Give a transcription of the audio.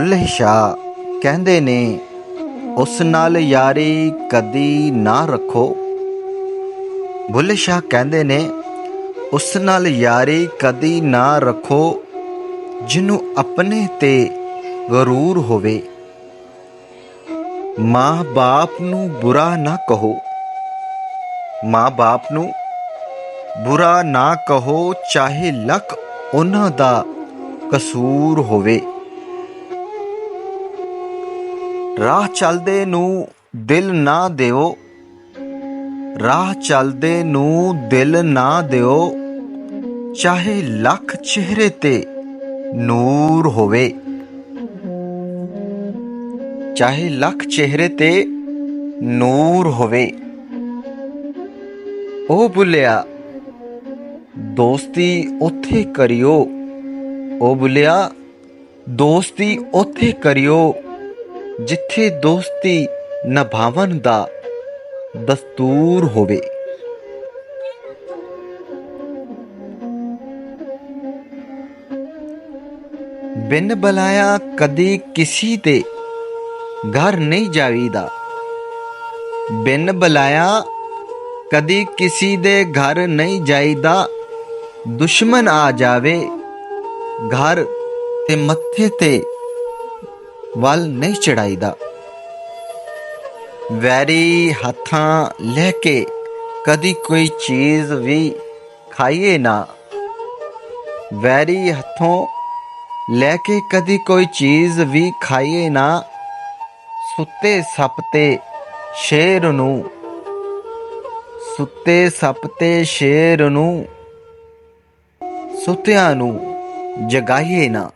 ਬੁੱਲ੍ਹੇ ਸ਼ਾਹ ਕਹਿੰਦੇ ਨੇ, ਉਸ ਨਾਲ ਯਾਰੀ ਕਦੀ ਨਾ ਰੱਖੋ। ਬੁੱਲ੍ਹੇ ਸ਼ਾਹ ਕਹਿੰਦੇ ਨੇ, ਉਸ ਨਾਲ ਯਾਰੀ ਕਦੀ ਨਾ ਰੱਖੋ, ਜਿਹਨੂੰ ਆਪਣੇ 'ਤੇ ਗਰੂਰ ਹੋਵੇ। ਮਾਂ ਬਾਪ ਨੂੰ ਬੁਰਾ ਨਾ ਕਹੋ, ਮਾਂ ਬਾਪ ਨੂੰ ਬੁਰਾ ਨਾ ਕਹੋ, ਚਾਹੇ ਲੱਖ ਉਹਨਾਂ ਦਾ ਕਸੂਰ ਹੋਵੇ। ਰਾਹ ਚੱਲਦੇ ਨੂੰ ਦਿਲ ਨਾ ਦਿਓ, ਰਾਹ ਚੱਲਦੇ ਨੂੰ ਦਿਲ ਨਾ ਦਿਓ, ਚਾਹੇ ਲੱਖ ਚਿਹਰੇ 'ਤੇ ਨੂਰ ਹੋਵੇ। ਚਾਹੇ ਲੱਖ ਚਿਹਰੇ 'ਤੇ ਨੂਰ ਹੋਵੇ। ਉਹ ਬੁੱਲਿਆ ਦੋਸਤੀ ਉੱਥੇ ਕਰਿਓ, ਉਹ ਬੁੱਲਿਆ ਦੋਸਤੀ ਉੱਥੇ ਕਰਿਓ, ਜਿੱਥੇ ਦੋਸਤੀ ਨਿਭਾਉਣ ਦਾ ਦਸਤੂਰ ਹੋਵੇ। ਬਿਨ ਬੁਲਾਇਆ ਕਦੀ ਕਿਸੀ ਦੇ ਘਰ ਨਹੀਂ ਜਾਈਦਾ, ਬਿਨ ਬੁਲਾਇਆ ਕਦੀ ਕਿਸੀ ਦੇ ਘਰ ਨਹੀਂ ਜਾਈਦਾ, ਦੁਸ਼ਮਣ ਆ ਜਾਵੇ ਘਰ ਤੇ ਮੱਥੇ ਤੇ ਵੱਲ ਨਹੀਂ ਚੜਾਈਦਾ। ਵੈਰੀ ਹੱਥਾਂ ਲੈ ਕੇ ਕਦੀ ਕੋਈ ਚੀਜ਼ ਵੀ ਖਾਈਏ ਨਾ, ਵੈਰੀ ਹੱਥੋਂ ਲੈ ਕੇ ਕਦੀ ਕੋਈ ਚੀਜ਼ ਵੀ ਖਾਈਏ ਨਾ, ਸੁੱਤੇ ਸੱਪ ਤੇ ਸ਼ੇਰ ਨੂੰ, ਸੁੱਤੇ ਸੱਪ ਤੇ ਸ਼ੇਰ ਨੂੰ, ਸੁੱਤਿਆਂ ਨੂੰ ਜਗਾਈਏ ਨਾ।